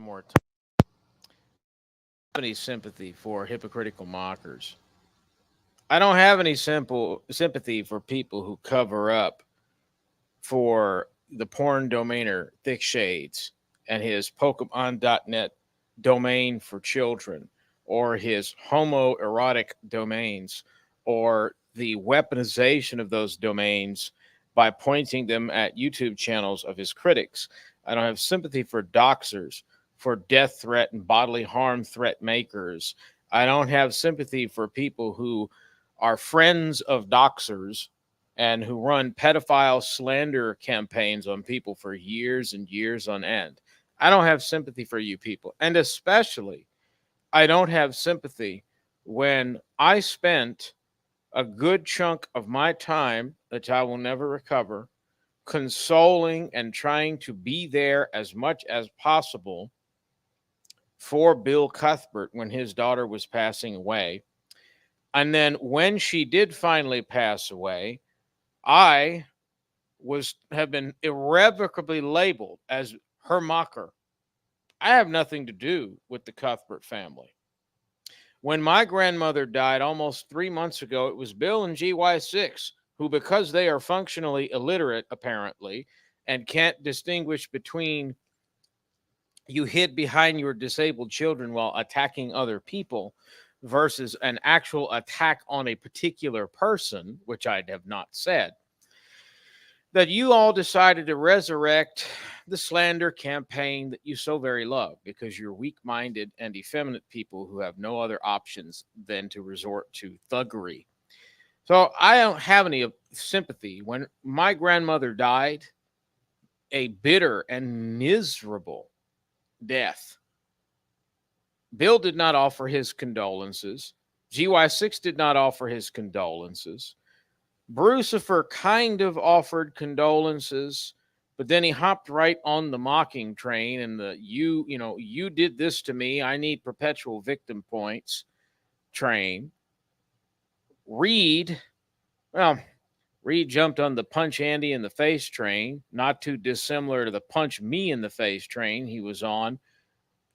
more time. Any sympathy for hypocritical mockers. I don't have any simple sympathy for people who cover up for the porn domainer Thick Shades and his Pokemon.net domain for children, or his homoerotic domains, or the weaponization of those domains by pointing them at YouTube channels of his critics. I don't have sympathy for doxers, for death threat and bodily harm threat makers. I don't have sympathy for people who are friends of doxers and who run pedophile slander campaigns on people for years and years on end. I don't have sympathy for you people. And especially, I don't have sympathy when I spent a good chunk of my time, that I will never recover, consoling and trying to be there as much as possible for Bill Cuthbert when his daughter was passing away. And then when she did finally pass away, I was have been irrevocably labeled as her mocker. I have nothing to do with the Cuthbert family. When my grandmother died almost 3 months ago, it was Bill and GY6 who, because they are functionally illiterate, apparently, and can't distinguish between you hid behind your disabled children while attacking other people versus an actual attack on a particular person, which I have not said, that you all decided to resurrect the slander campaign that you so very love because you're weak minded and effeminate people who have no other options than to resort to thuggery. So I don't have any sympathy. When my grandmother died, a bitter and miserable death, Bill did not offer his condolences. GY6 did not offer his condolences. Brucifer kind of offered condolences, but then he hopped right on the mocking train and the you did this to me, I need perpetual victim points train. Reed, well, Reed jumped on the punch Andy in the face train, not too dissimilar to the punch me in the face train he was on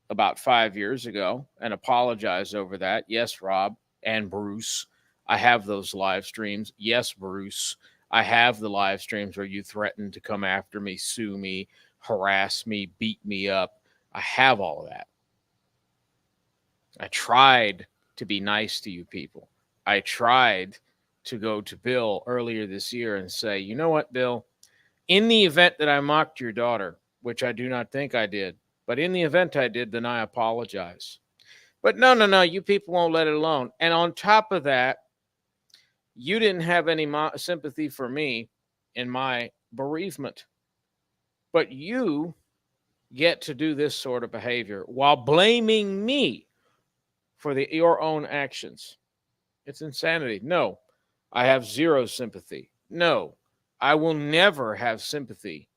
about 5 years ago, and apologized over that. Yes, Rob and Bruce. I have those live streams. Yes, Bruce. I have the live streams where you threaten to come after me, sue me, harass me, beat me up. I have all of that. I tried to be nice to you people. I tried to go to Bill earlier this year and say, you know what, Bill? In the event that I mocked your daughter, which I do not think I did, but in the event I did, then I apologize. But no, you people won't let it alone. And on top of that, you didn't have any sympathy for me in my bereavement. But you get to do this sort of behavior while blaming me for your own actions. It's insanity. No, I have zero sympathy. No, I will never have sympathy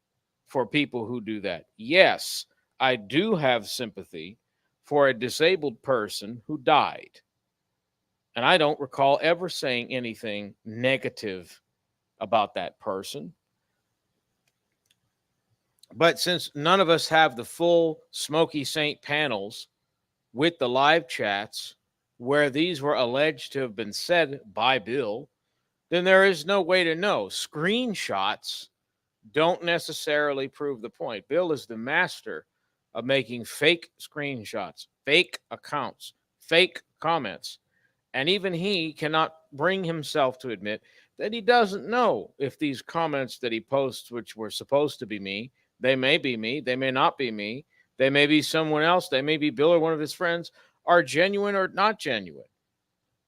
for people who do that. Yes, I do have sympathy for a disabled person who died. And I don't recall ever saying anything negative about that person. But since none of us have the full Smoky Saint panels with the live chats where these were alleged to have been said by Bill, then there is no way to know. Screenshots don't necessarily prove the point. Bill is the master of making fake screenshots, fake accounts, fake comments. And even he cannot bring himself to admit that he doesn't know if these comments that he posts, which were supposed to be me, they may be me, they may not be me, they may be someone else, they may be Bill or one of his friends, are genuine or not genuine.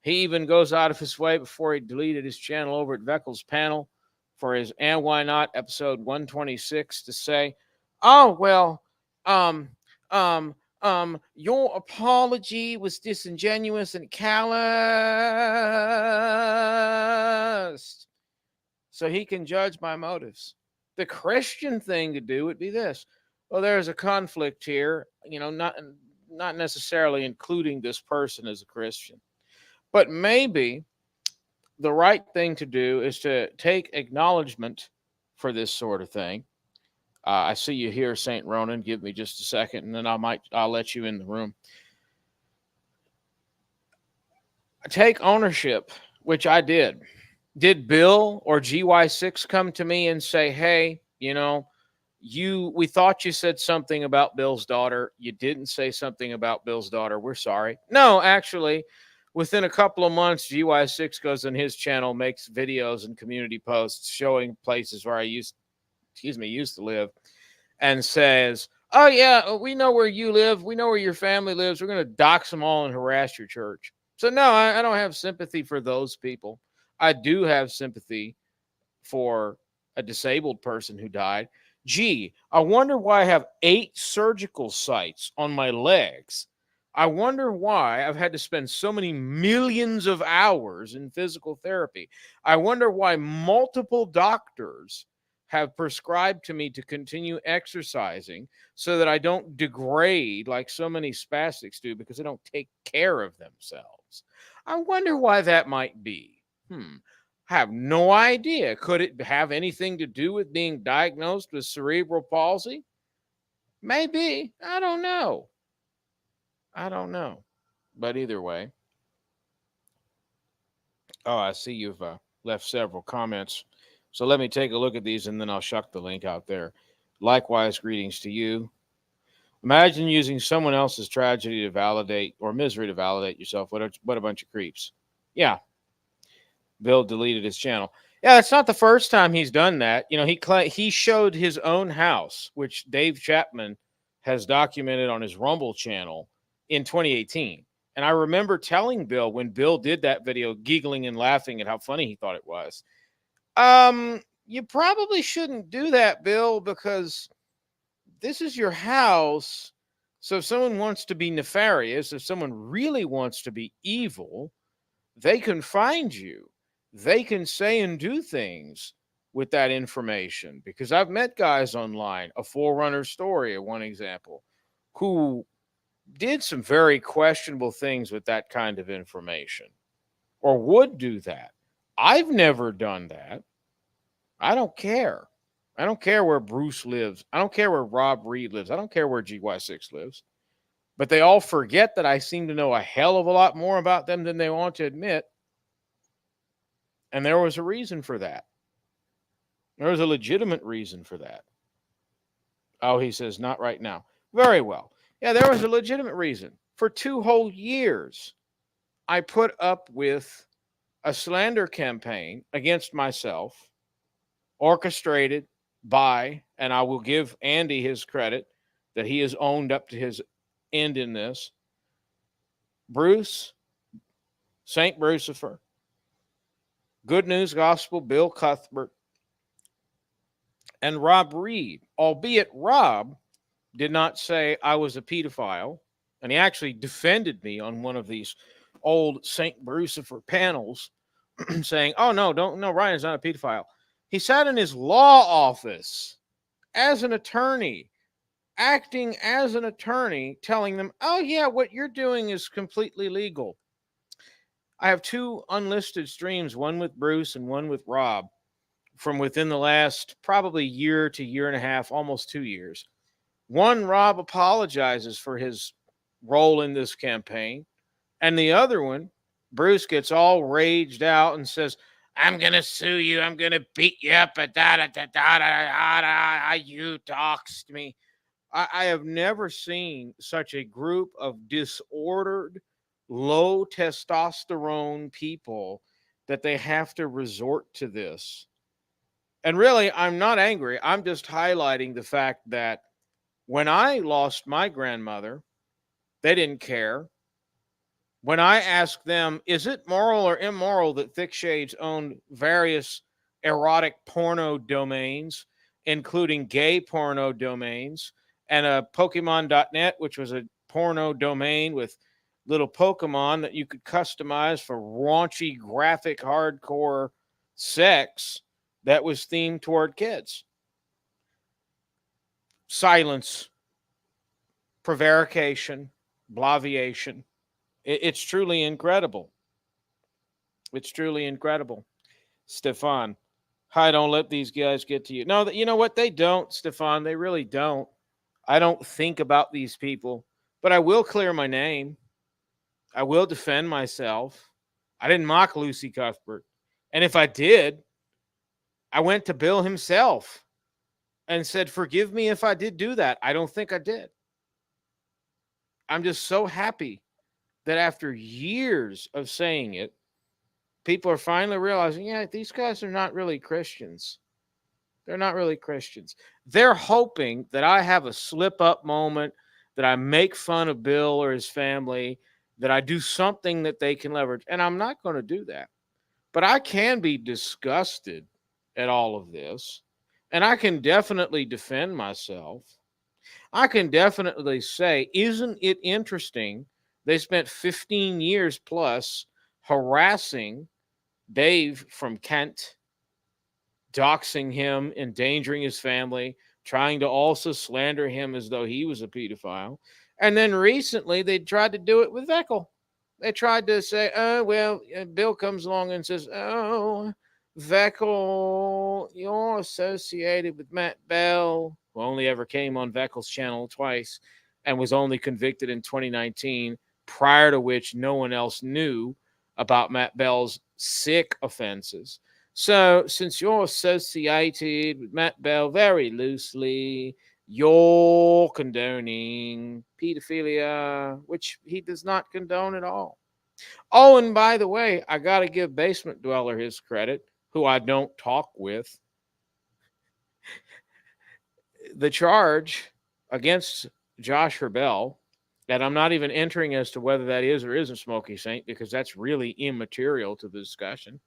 He even goes out of his way before he deleted his channel over at Veckel's panel for his And Why Not episode 126 to say, oh, well, um, your apology was disingenuous and callous. So he can judge my motives. The Christian thing to do would be this. Well, there's a conflict here, not necessarily including this person as a Christian. But maybe the right thing to do is to take acknowledgement for this sort of thing, I see you here, Saint Ronan. Give me just a second, and then I'll let you in the room. Take ownership, which I did. Did Bill or GY6 come to me and say, "Hey, we thought you said something about Bill's daughter. You didn't say something about Bill's daughter. We're sorry." No, actually, within a couple of months, GY6 goes on his channel, makes videos and community posts showing places where I used to live, and says, "Oh yeah, we know where you live. We know where your family lives. We're going to dox them all and harass your church." So no, I don't have sympathy for those people. I do have sympathy for a disabled person who died. Gee, I wonder why I have 8 surgical sites on my legs. I wonder why I've had to spend so many millions of hours in physical therapy. I wonder why multiple doctors have prescribed to me to continue exercising so that I don't degrade like so many spastics do because they don't take care of themselves. I wonder why that might be. I have no idea. Could it have anything to do with being diagnosed with cerebral palsy? Maybe. I don't know. But either way. Oh, I see you've left several comments. So let me take a look at these and then I'll shuck the link out there. Likewise, greetings to you. Imagine using someone else's tragedy to validate or misery to validate yourself. What a bunch of creeps. Yeah. Bill deleted his channel. Yeah, it's not the first time he's done that. He showed his own house, which Dave Chapman has documented on his Rumble channel in 2018. And I remember telling Bill when Bill did that video, giggling and laughing at how funny he thought it was. You probably shouldn't do that, Bill, because this is your house. So if someone wants to be nefarious, if someone really wants to be evil, they can find you. They can say and do things with that information, because I've met guys online, a Forerunner story, one example, who did some very questionable things with that kind of information or would do that. I've never done that. I don't care. I don't care where Bruce lives. I don't care where Rob Reed lives. I don't care where GY6 lives. But they all forget that I seem to know a hell of a lot more about them than they want to admit. And there was a reason for that. There was a legitimate reason for that. Oh, he says, not right now. Very well. Yeah, there was a legitimate reason. For 2 whole years, I put up with a slander campaign against myself, orchestrated by, and I will give Andy his credit that he has owned up to his end in this, Bruce, St. Brucifer, Good News Gospel, Bill Cuthbert, and Rob Reed, albeit Rob did not say I was a pedophile, and he actually defended me on one of these old St. Brucifer panels saying, oh, no, Ryan's not a pedophile. He sat in his law office as an attorney, acting as an attorney, telling them, oh, yeah, what you're doing is completely legal. I have 2 unlisted streams, one with Bruce and one with Rob, from within the last probably year to year and a half, almost 2 years. One, Rob apologizes for his role in this campaign. And the other one, Bruce gets all raged out and says, I'm going to sue you. I'm going to beat you up. You doxed me. I have never seen such a group of disordered, low testosterone people that they have to resort to this. And really, I'm not angry. I'm just highlighting the fact that when I lost my grandmother, they didn't care. When I asked them, is it moral or immoral that Thick Shades owned various erotic porno domains, including gay porno domains, and a Pokemon.net, which was a porno domain with little Pokemon that you could customize for raunchy, graphic, hardcore sex that was themed toward kids. Silence, prevarication, bloviation. It's truly incredible. It's truly incredible. Stefan, Hi, don't let these guys get to you. No, you know what? They don't, Stefan. They really don't. I don't think about these people, but I will clear my name. I will defend myself. I didn't mock Lucy Cuthbert. And if I did, I went to Bill himself and said, "Forgive me if I did do that." I don't think I did. I'm just so happy that after years of saying it, people are finally realizing, yeah, these guys are not really Christians. They're not really Christians. They're hoping that I have a slip up moment, that I make fun of Bill or his family, that I do something that they can leverage. And I'm not going to do that. But I can be disgusted at all of this. And I can definitely defend myself. I can definitely say, isn't it interesting? They spent 15 years plus harassing Dave from Kent, doxing him, endangering his family, trying to also slander him as though he was a pedophile. And then recently they tried to do it with Veckel. They tried to say, oh, well, Bill comes along and says, oh, Veckel, you're associated with Matt Bell, who only ever came on Veckel's channel twice and was only convicted in 2019, prior to which no one else knew about Matt Bell's sick offenses. So, since you're associated with Matt Bell very loosely, you're condoning pedophilia, which he does not condone at all. Oh, and by the way, I got to give Basement Dweller his credit, who I don't talk with. The charge against Josh Herbell, and I'm not even entering as to whether that is or isn't Smoky Saint, because that's really immaterial to the discussion,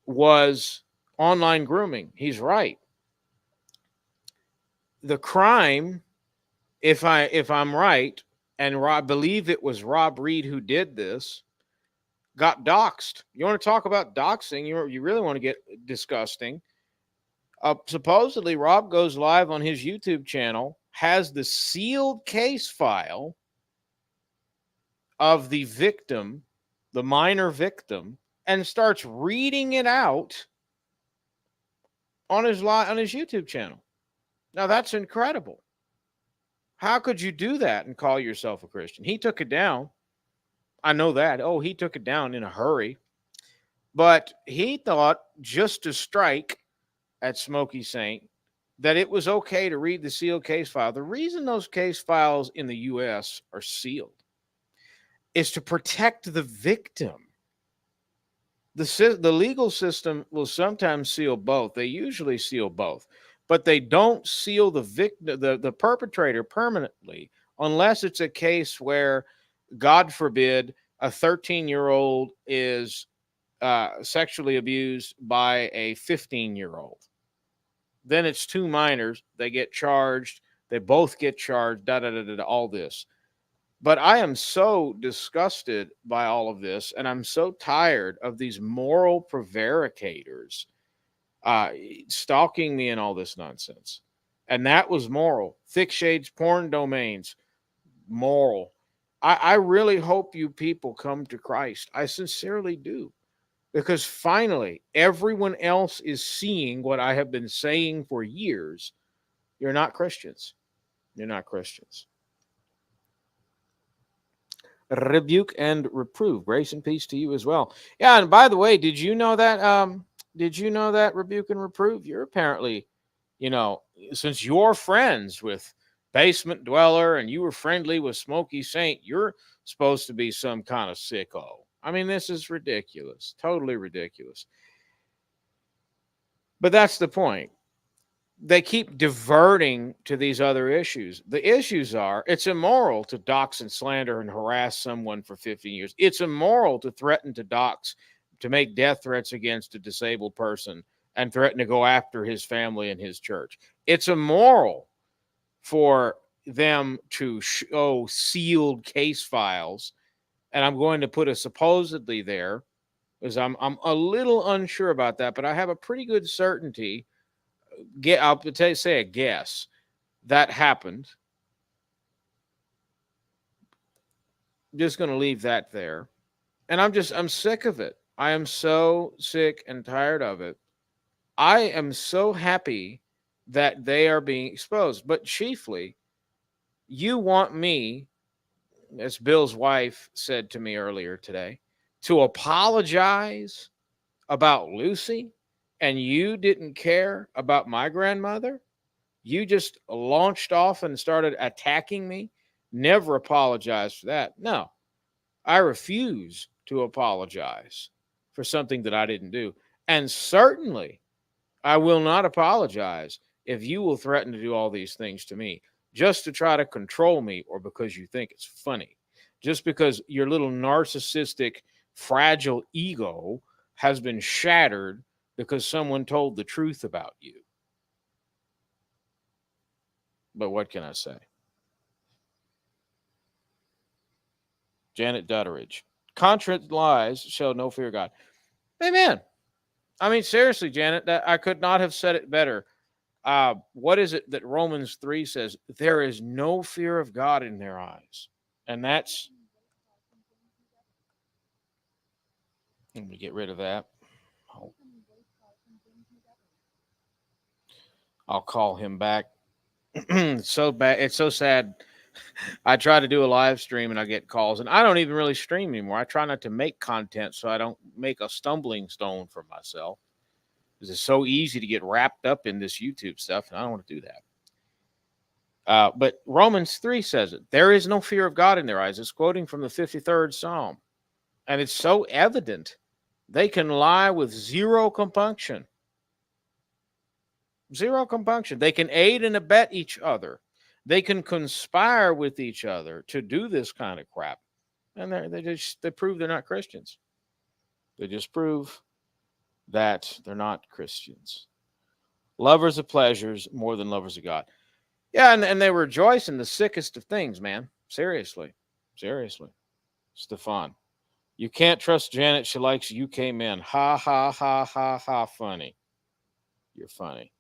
was online grooming. He's right. The crime, if I'm right, and I believe it was Rob Reed who did this, got doxxed. You want to talk about doxing? You really want to get disgusting. Supposedly, Rob goes live on his YouTube channel, has the sealed case file of the victim, the minor victim, and starts reading it out on his YouTube channel. Now that's incredible. How could you do that and call yourself a Christian? He took it down. I know that. Oh, he took it down in a hurry. But he thought, just to strike at Smoky Saint, that it was okay to read the sealed case file. The reason those case files in the U.S. are sealed is to protect the victim. The legal system will sometimes seal both. They usually seal both, but they don't seal the victim, the perpetrator, permanently, unless it's a case where, God forbid, a 13-year-old is sexually abused by a 15-year-old. Then it's two minors. They get charged. They both get charged. All this. But I am so disgusted by all of this, and I'm so tired of these moral prevaricators stalking me and all this nonsense. And that was moral. Thick Shades porn domains, moral. I really hope you people come to Christ. I sincerely do. Because finally, everyone else is seeing what I have been saying for years. You're not Christians. You're not Christians. Rebuke and reprove. Grace and peace to you as well. Yeah, and by the way, did you know that? Did you know that rebuke and reprove? You're apparently, since you're friends with Basement Dweller and you were friendly with Smoky Saint, you're supposed to be some kind of sicko. I mean, this is ridiculous. Totally ridiculous. But that's the point. They keep diverting to these other issues. The issues are, it's immoral to dox and slander and harass someone for 15 years. It's immoral to threaten to dox, to make death threats against a disabled person and threaten to go after his family and his church. It's immoral for them to show sealed case files. And I'm going to put a supposedly there, because I'm a little unsure about that, but I have a pretty good certainty. I'll say a guess that happened. I'm just going to leave that there. And I'm sick of it. I am so sick and tired of it. I am so happy that they are being exposed. But chiefly, you want me, as Bill's wife said to me earlier today, to apologize about Lucy, and you didn't care about my grandmother? You just launched off and started attacking me? Never apologize for that. No, I refuse to apologize for something that I didn't do. And certainly, I will not apologize if you will threaten to do all these things to me just to try to control me or because you think it's funny. Just because your little narcissistic, fragile ego has been shattered because someone told the truth about you. But what can I say? Janet Dutteridge. Contrary lies show no fear of God. Amen. I mean, seriously, Janet, that I could not have said it better. What is it that Romans 3 says? There is no fear of God in their eyes. And that's, let me get rid of that. I'll, I'll call him back. It's so bad. It's so sad. I try to do a live stream and I get calls, and I don't even really stream anymore. I try not to make content so I don't make a stumbling stone for myself. Because it's so easy to get wrapped up in this YouTube stuff, and I don't want to do that. But Romans 3 says it. There is no fear of God in their eyes. It's quoting from the 53rd Psalm. And it's so evident. They can lie with zero compunction. Zero compunction. They can aid and abet each other. They can conspire with each other to do this kind of crap. And they prove they're not Christians. They just prove that they're not Christians. Lovers of pleasures more than lovers of God. Yeah, and they rejoice in the sickest of things, man. Seriously. Stefan. You can't trust Janet. She likes UK men. Ha, ha, ha, ha, ha. Funny. You're funny.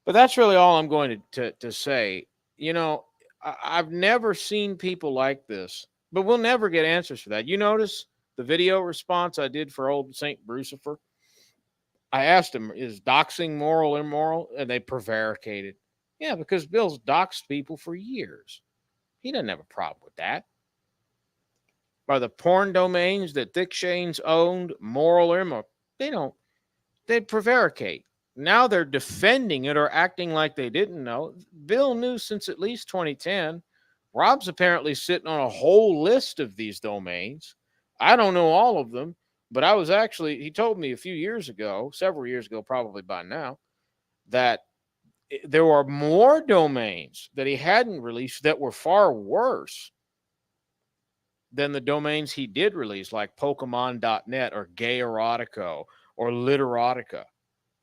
But that's really all I'm going to say. You know, I've never seen people like this, but we'll never get answers for that. You notice the video response I did for old St. Brucifer? I asked him, is doxing moral or immoral? And they prevaricated. Yeah, because Bill's doxed people for years. He doesn't have a problem with that. Are the porn domains that Dick Shane's owned moral or immoral? They don't. They prevaricate. Now they're defending it or acting like they didn't know. Bill knew since at least 2010. Rob's apparently sitting on a whole list of these domains. I don't know all of them, but he told me a few years ago, several years ago, probably by now, that there were more domains that he hadn't released that were far worse than the domains he did release, like Pokemon.net or Gay Erotico or Literotica.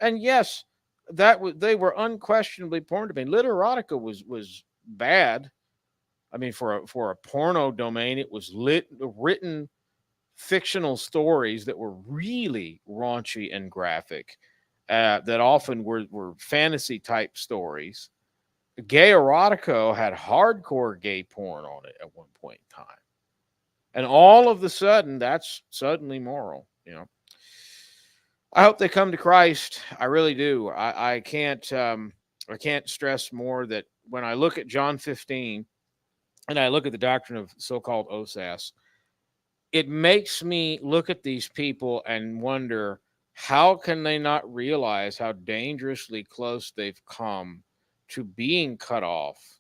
And yes, they were unquestionably porn domain. Literotica was bad. I mean, for a porno domain, it was written fictional stories that were really raunchy and graphic, that often were fantasy type stories. Gay Erotico had hardcore gay porn on it at one point in time. And all of a sudden, that's suddenly moral, you know. I hope they come to Christ. I really do. I can't stress more that when I look at John 15 and I look at the doctrine of so-called OSAS, it makes me look at these people and wonder, how can they not realize how dangerously close they've come to being cut off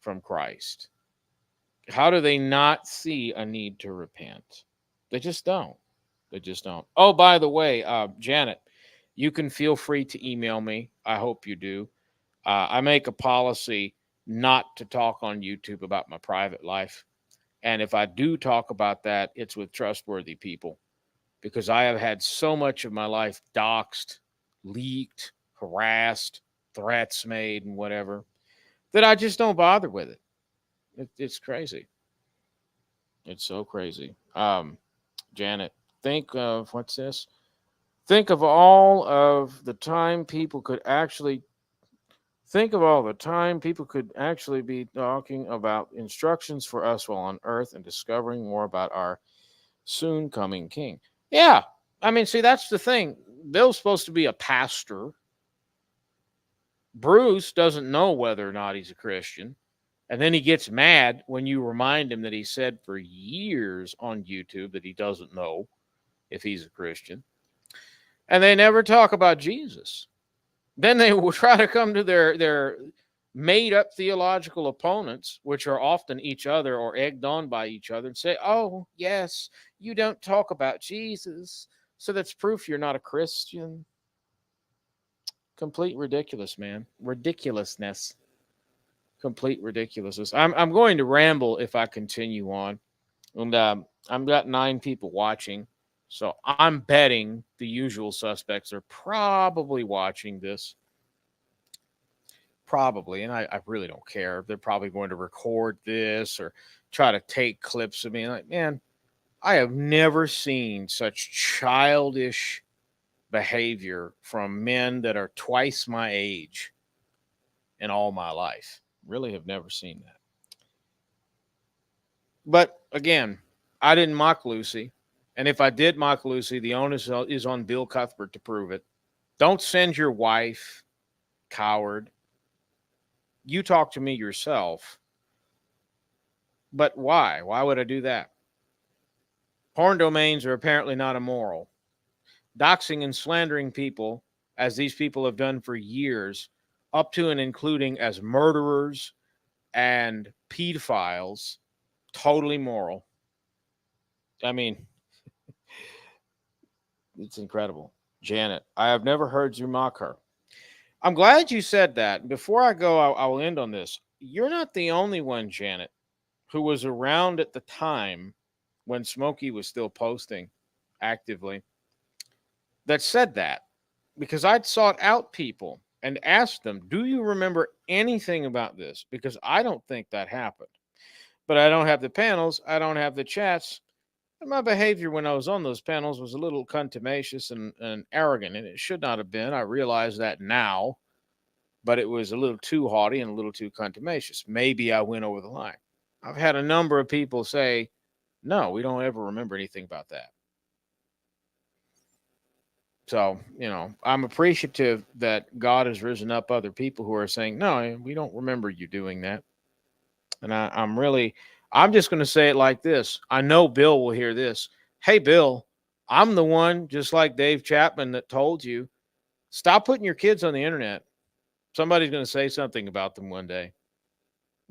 from Christ? How do they not see a need to repent? They just don't. They just don't. Oh, by the way, Janet, you can feel free to email me. I hope you do. I make a policy not to talk on YouTube about my private life. And if I do talk about that, it's with trustworthy people, because I have had so much of my life doxxed, leaked, harassed, threats made, and whatever, that I just don't bother with it. It's crazy. It's so crazy. Janet, think of what's this? Think of all of the time people could actually be talking about instructions for us while on earth and discovering more about our soon coming king. Yeah. I mean, see, that's the thing. Bill's supposed to be a pastor. Bruce doesn't know whether or not he's a Christian. And then he gets mad when you remind him that he said for years on YouTube that he doesn't know if he's a Christian. And they never talk about Jesus. Then they will try to come to their made up theological opponents, which are often each other or egged on by each other, and say, oh, yes, you don't talk about Jesus. So that's proof you're not a Christian. Complete ridiculous, man. Ridiculousness. Complete ridiculousness. I'm going to ramble if I continue on. And I've got 9 people watching. So I'm betting the usual suspects are probably watching this. Probably. And I really don't care. They're probably going to record this or try to take clips of me. Like, man, I have never seen such childish behavior from men that are twice my age in all my life. Really have never seen that. But again, I didn't mock Lucy. And if I did mock Lucy, the onus is on Bill Cuthbert to prove it. Don't send your wife, coward. You talk to me yourself. But why? Why would I do that? Porn domains are apparently not immoral. Doxing and slandering people, as these people have done for years, up to and including as murderers and pedophiles, totally moral. I mean, it's incredible. Janet, I have never heard you mock her. I'm glad you said that. Before I go, I will end on this. You're not the only one, Janet, who was around at the time when Smokey was still posting actively that said that. Because I'd sought out people and asked them, do you remember anything about this? Because I don't think that happened. But I don't have the panels, I don't have the chats. And my behavior when I was on those panels was a little contumacious and arrogant, and it should not have been. I realize that now, but it was a little too haughty and a little too contumacious. Maybe I went over the line. I've had a number of people say, no, we don't ever remember anything about that. So, I'm appreciative that God has risen up other people who are saying, no, we don't remember you doing that. And I'm just going to say it like this. I know Bill will hear this. Hey, Bill, I'm the one, just like Dave Chapman, that told you, stop putting your kids on the internet. Somebody's going to say something about them one day.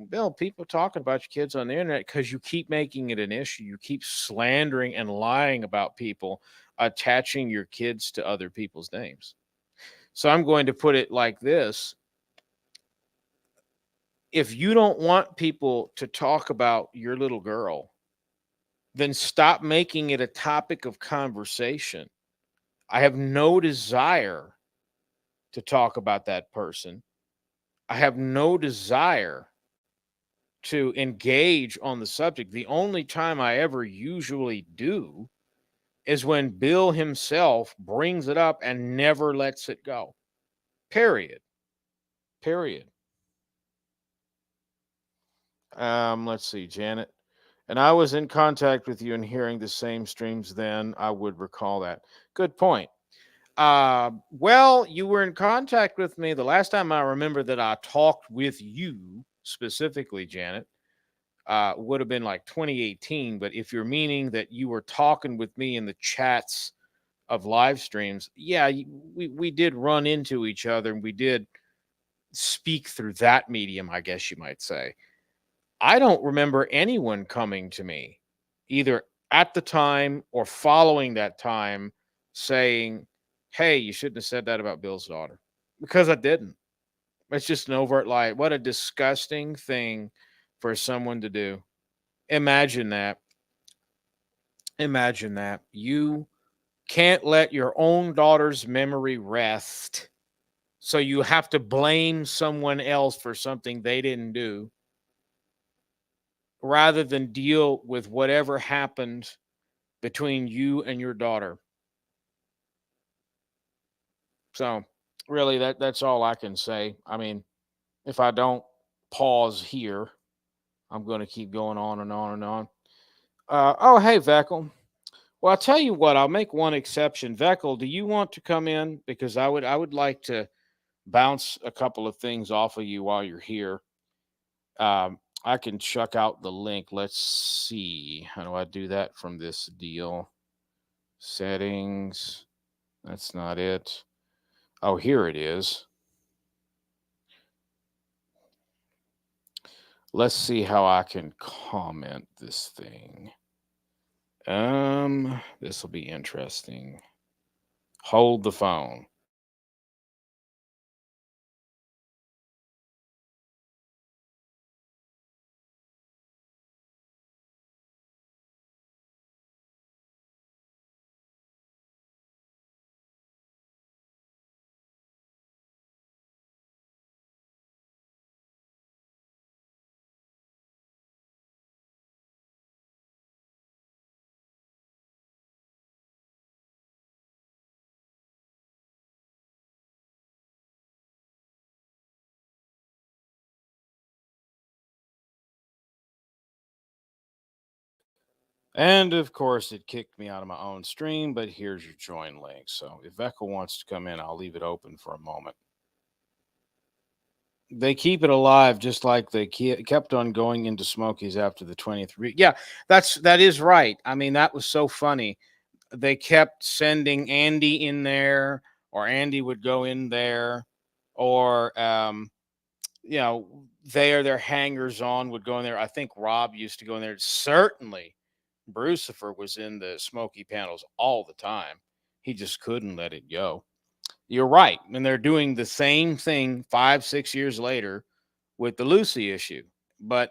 Bill, people talking about your kids on the internet because you keep making it an issue. You keep slandering and lying about people, attaching your kids to other people's names. So I'm going to put it like this. If you don't want people to talk about your little girl, then stop making it a topic of conversation. I have no desire to talk about that person. I have no desire to engage on the subject. The only time I ever usually do is when Bill himself brings it up and never lets it go. Period. Period. Let's see, Janet. And I was in contact with you and hearing the same streams then. I would recall that. Good point. Well, you were in contact with me the last time I remember that I talked with you specifically, Janet. Would have been like 2018. But if you're meaning that you were talking with me in the chats of live streams, yeah, we did run into each other and we did speak through that medium, I guess you might say. I don't remember anyone coming to me either at the time or following that time saying, hey, you shouldn't have said that about Bill's daughter, because I didn't. It's just an overt lie. What a disgusting thing for someone to do. Imagine that. Imagine that. You can't let your own daughter's memory rest. So you have to blame someone else for something they didn't do rather than deal with whatever happened between you and your daughter. So really that's all I can say. I mean, if I don't pause here, I'm going to keep going on and on and on. Oh, hey, Veckel. Well, I'll tell you what. I'll make one exception. Veckel, do you want to come in? Because I would like to bounce a couple of things off of you while you're here. I can chuck out the link. Let's see. How do I do that from this deal? Settings. That's not it. Oh, here it is. Let's see how I can comment this thing. This will be interesting. Hold the phone. And of course, it kicked me out of my own stream, but here's your join link. So if Veckel wants to come in, I'll leave it open for a moment. They keep it alive just like they kept on going into Smokies after the 20th week. Yeah, that is right. I mean, that was so funny. They kept sending Andy in there, or Andy would go in there, or their hangers on would go in there. I think Rob used to go in there. Certainly, Brucifer was in the Smoky panels all the time. He just couldn't let it go. You're right. And they're doing the same thing 5, 6 years later with the Lucy issue. But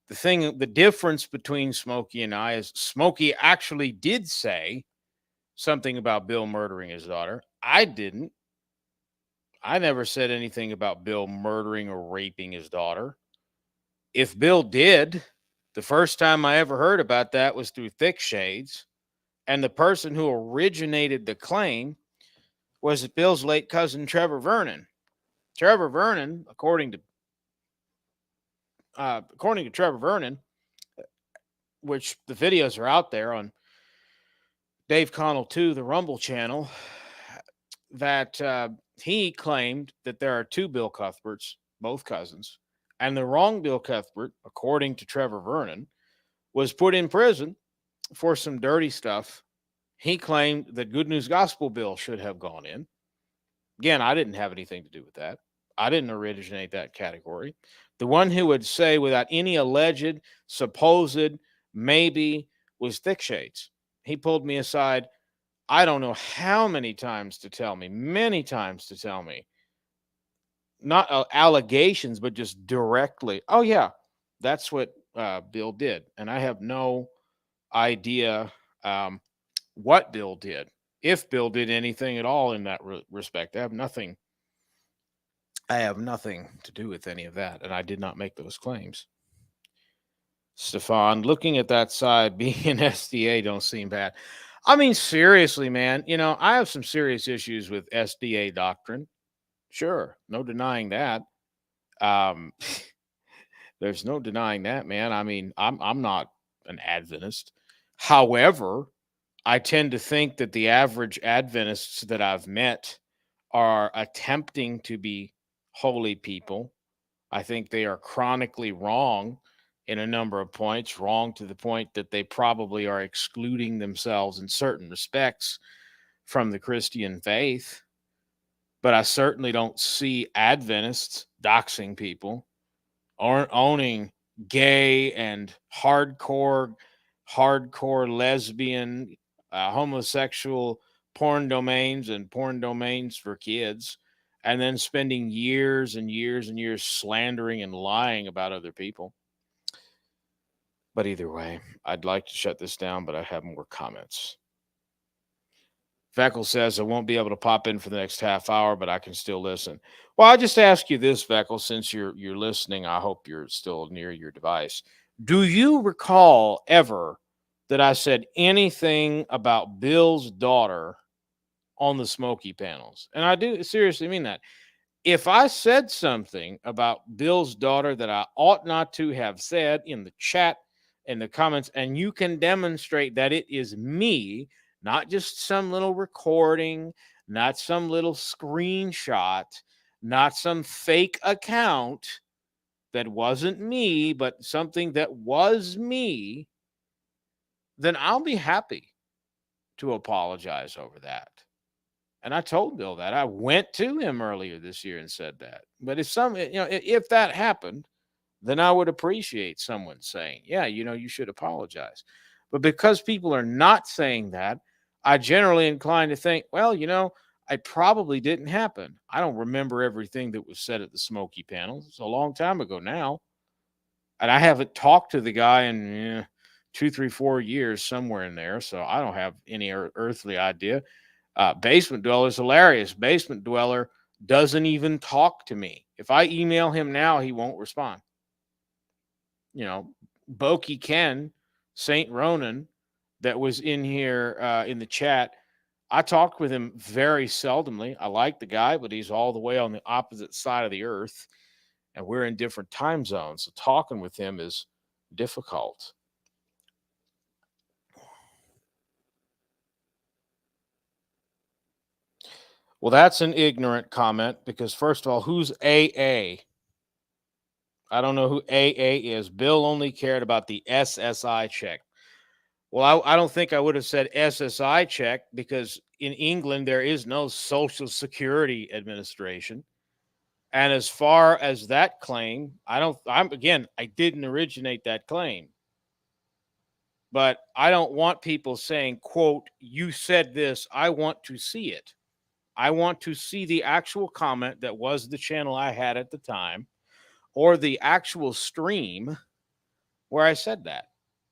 the difference between Smokey and I is Smokey actually did say something about Bill murdering his daughter. I didn't. I never said anything about Bill murdering or raping his daughter. If Bill did, the first time I ever heard about that was through Thick Shades. And the person who originated the claim was Bill's late cousin, Trevor Vernon. Trevor Vernon, according to Trevor Vernon, which the videos are out there on Dave Connell 2, the Rumble channel, that he claimed that there are two Bill Cuthberts, both cousins, and the wrong Bill Cuthbert, according to Trevor Vernon, was put in prison for some dirty stuff. He claimed that Good News Gospel Bill should have gone in. Again, I didn't have anything to do with that. I didn't originate that category. The one who would say without any alleged, supposed, maybe was Thick Shades. He pulled me aside. I don't know how many times to tell me, many times to tell me, not allegations, but just directly, oh, yeah, that's what Bill did. And I have no idea what Bill did, if Bill did anything at all in that respect. I have nothing to do with any of that, and I did not make those claims. Stefan, looking at that side, being an SDA don't seem bad. I mean, seriously, man, I have some serious issues with SDA doctrine. Sure, no denying that. There's no denying that, man. I mean, I'm not an Adventist. However, I tend to think that the average Adventists that I've met are attempting to be holy people. I think they are chronically wrong in a number of points, wrong to the point that they probably are excluding themselves in certain respects from the Christian faith. But I certainly don't see Adventists doxing people or owning gay and hardcore lesbian, homosexual porn domains and porn domains for kids, and then spending years and years and years slandering and lying about other people. But either way, I'd like to shut this down, but I have more comments. Veckel says I won't be able to pop in for the next half hour, but I can still listen. Well, I'll just ask you this, Veckel, since you're listening. I hope you're still near your device. Do you recall ever that I said anything about Bill's daughter on the Smoky panels? And I do seriously mean that. If I said something about Bill's daughter that I ought not to have said in the chat in the comments, and you can demonstrate that it is me, not just some little recording, not some little screenshot, not some fake account that wasn't me, but something that was me, then I'll be happy to apologize over that. And I told Bill that. I went to him earlier this year and said that. But if that happened, then I would appreciate someone saying, yeah, you should apologize. But because people are not saying that, I generally incline to think, well, it probably didn't happen. I don't remember everything that was said at the Smoky panel. It's a long time ago now. And I haven't talked to the guy in 2, 3, 4 years, somewhere in there. So I don't have any earthly idea. Basement Dweller is hilarious. Basement Dweller doesn't even talk to me. If I email him now, he won't respond. Boki Ken, Saint Ronan, that was in here in the chat, I talked with him very seldomly. I like the guy, but he's all the way on the opposite side of the earth, and we're in different time zones. So talking with him is difficult. Well, that's an ignorant comment because, first of all, who's AA? I don't know who AA is. Bill only cared about the SSI check. Well, I don't think I would have said SSI check because in England, there is no Social Security Administration. And as far as that claim, I didn't originate that claim. But I don't want people saying, quote, you said this. I want to see it. I want to see the actual comment that was the channel I had at the time, or the actual stream where I said that.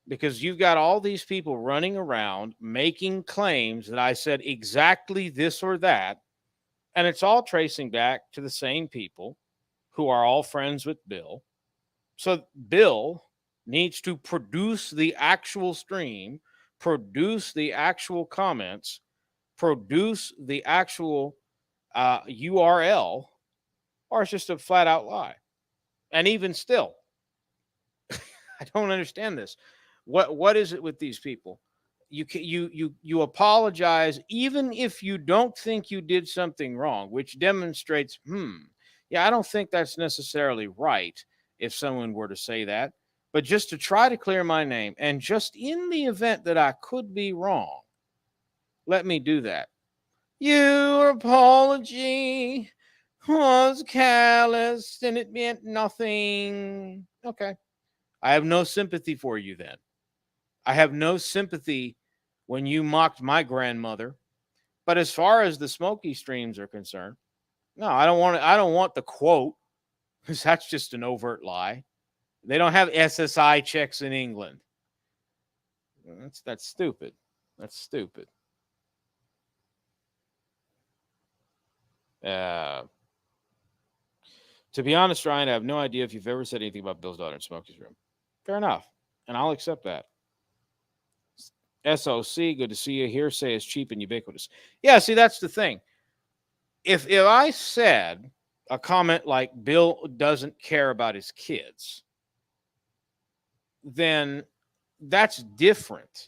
Because you've got all these people running around making claims that I said exactly this or that, and it's all tracing back to the same people who are all friends with Bill. So Bill needs to produce the actual stream, produce the actual comments, produce the actual URL, or it's just a flat out lie. And even still, I don't understand this. What is it with these people? You apologize even if you don't think you did something wrong, which demonstrates, I don't think that's necessarily right if someone were to say that, but just to try to clear my name, and just in the event that I could be wrong, let me do that. Your apology was callous and it meant nothing. Okay. I have no sympathy for you then. I have no sympathy when you mocked my grandmother. But as far as the Smoky streams are concerned, no, I don't want it. I don't want the quote, because that's just an overt lie. They don't have SSI checks in England. That's stupid. That's stupid. To be honest, Ryan, I have no idea if you've ever said anything about Bill's daughter in Smokey's room. Fair enough. And I'll accept that. SOC, good to see you. Hearsay is cheap and ubiquitous. Yeah, see, that's the thing. If I said a comment like Bill doesn't care about his kids, then that's different.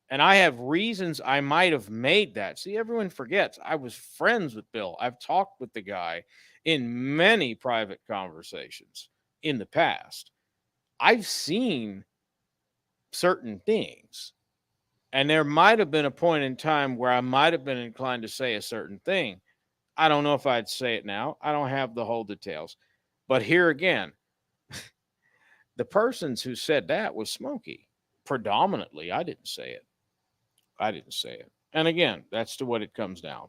And I have reasons I might have made that. See, everyone forgets I was friends with Bill. I've talked with the guy in many private conversations in the past. I've seen certain things. And there might have been a point in time where I might have been inclined to say a certain thing. I don't know if I'd say it now. I don't have the whole details. But here again, the persons who said that was Smokey. Predominantly, I didn't say it. I didn't say it. And again, that's to what it comes down.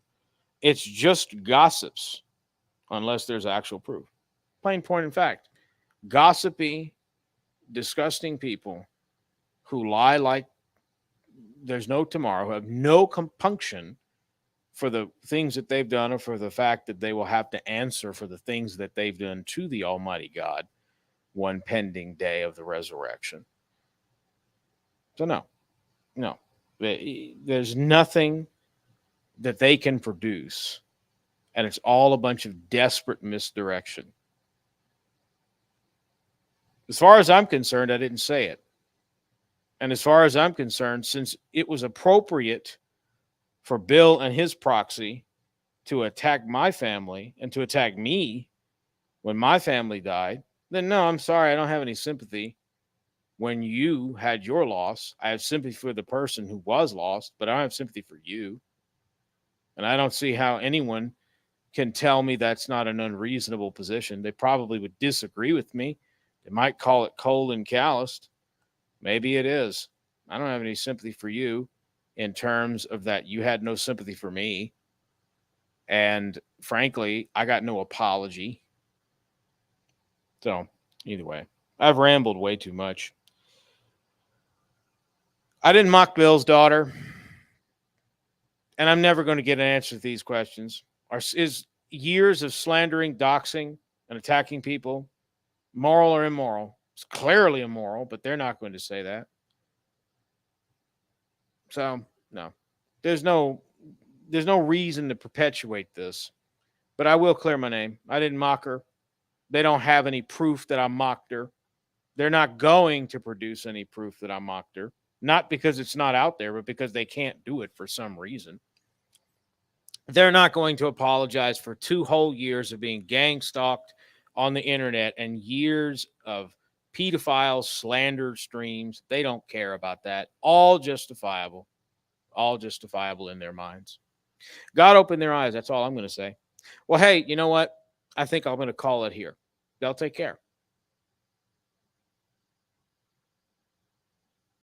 It's just gossips unless there's actual proof. Plain point in fact. Gossipy, disgusting people who lie like there's no tomorrow, who have no compunction for the things that they've done, or for the fact that they will have to answer for the things that they've done to the Almighty God one pending day of the resurrection. So no, there's nothing that they can produce, and it's all a bunch of desperate misdirection. As far as I'm concerned, I didn't say it. And as far as I'm concerned, since it was appropriate for Bill and his proxy to attack my family and to attack me when my family died, then no, I'm sorry, I don't have any sympathy when you had your loss. I have sympathy for the person who was lost, but I don't have sympathy for you. And I don't see how anyone can tell me that's not an unreasonable position. They probably would disagree with me. They might call it cold and calloused. Maybe it is. I don't have any sympathy for you in terms of that you had no sympathy for me. And frankly, I got no apology. So, either way, I've rambled way too much. I didn't mock Bill's daughter, and I'm never going to get an answer to these questions. Is years of slandering, doxing, and attacking people moral or immoral? It's clearly immoral, but they're not going to say that. So, no. There's no reason to perpetuate this. But I will clear my name. I didn't mock her. They don't have any proof that I mocked her. They're not going to produce any proof that I mocked her. Not because it's not out there, but because they can't do it for some reason. They're not going to apologize for 2 whole years of being gang stalked on the internet and years of pedophile slander streams. They don't care about that. All justifiable. All justifiable in their minds. God opened their eyes. That's all I'm going to say. Well, hey, you know what? I think I'm going to call it here. Y'all take care.